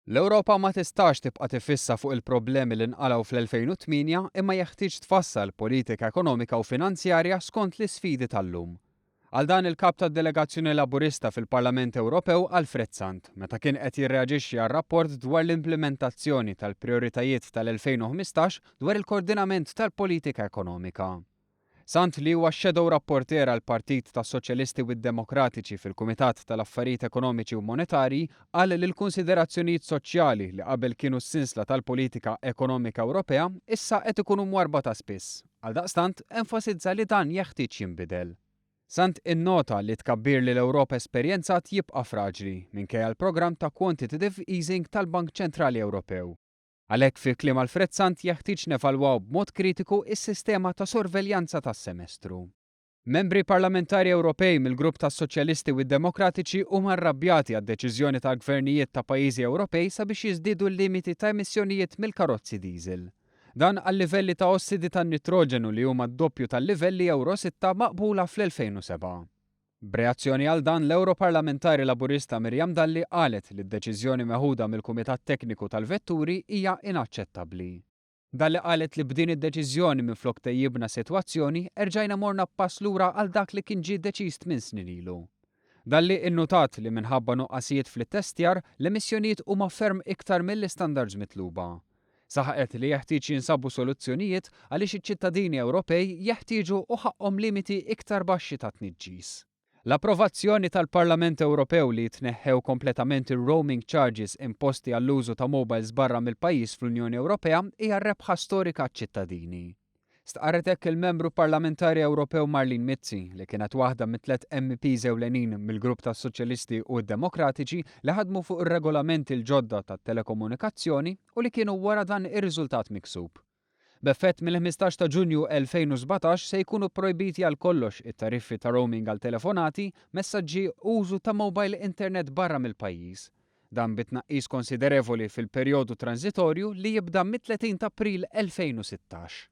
L-Ewropa ma tistax tibqa' tifissa fuq il-problemi li nqalgħu fl-2008 imma jeħtieġ tfassal politika ekonomika u finanzjarja skont l-isfidi tal-lum. Għal dan il-kap tad-delegazzjoni Laburista fil-Parlament Ewropew Alfred Sant, meta kien qed jirreaġixxi għar-rapport dwar l-implementazzjoni tal-prijoritajiet tal-2015 dwar il-koordinament tal-politika ekonomika. Sant li huwa shadow rapporter għal Partit tas-Soċjalisti u d-Demokratiċi fil-Kumitat tal-Affarijiet Ekonomiċi u Monetarji qal li l-kunsiderazzjonijiet soċjali li qabel kienu s-sinsla tal-politika ekonomika Ewropea issa qed ikunu mwarba ta' spiss. Għaldaqstant enfasizza li dan jeħtieġ jinbidel. Sant innota li tkabbir li l-Ewropa esperjenzat jibqa' fraġli minkejja l-programm ta' quantitative easing tal-Bank Ċentrali Ewropew. Għalhekk fi kliem Alfred Sant jeħtieġ nevalwaw b'mod kritiku is-sistema ta' sorveljanza tas-semestru. Membri parlamentari Ewropej mill-grupp tas-Soċjalisti u d-Demokratiċi huma rrabjati għad-deċiżjoni tal-gvernijiet ta' pajjiżi Ewropej sabiex jiżdiedu l-limiti ta' emissjonijiet mill-karozzi diesel. Dan għal livelli ta' ossidi tan-nitroġenu li huma d-doppju tal-livelli Euro 6 maqbula fl-2007. B'reazzjoni għal dan l-Europarlamentari Laburista Mirjam Dalli qalet li d-deċiżjoni meħuda mill-Kumitat Tekniku tal-Vetturi hija inaċċettabbli. Dalli qalet li b'din id-deċiżjoni minflok tejjibna sitwazzjoni erġajna morna pass lura għal dak li kien ġie deċiż minn snin ilu. Dalli innutat li minħabba nuqqasijiet flit-testjar l-emissjonijiet huma ferm iktar mill-istandards mitluba. Saħaqet li jeħtieġ jinsabu soluzzjonijiet għaliex iċ-ċittadini Ewropej jeħtieġu u ħaqhom limiti iktar baxxi ta' tniġġis. L-approvazzjoni tal-Parlament Ewropew li tneħħew kompletament ir-roaming charges imposti għall-użu ta' mobiles barra mill-pajjiż fl-Unjoni Ewropea hija rebħa storika ċ-ċittadini. Stqarret hekk il-membru parlamentari Ewropew Marlene Mizzi li kienet waħda mit-tliet MEPs ewlenin mill-grupp tas-Soċjalisti u d-Demokratiċi li ħadmu fuq ir-regolamenti l-ġodda tat-telekomunikazzjoni u li kienu wara dan ir-riżultat miksub. B'effett mill-15 ta' Ġunju 2017 se jkunu projbiti għal kollox it-tariffi ta' roaming għal telefonati, messaġġi u użu ta' mobile internet barra mill-pajjiż. Dan bitnaqqis konsiderevoli fil-perjodu transitorju li jibda mit-30 ta' April 2016.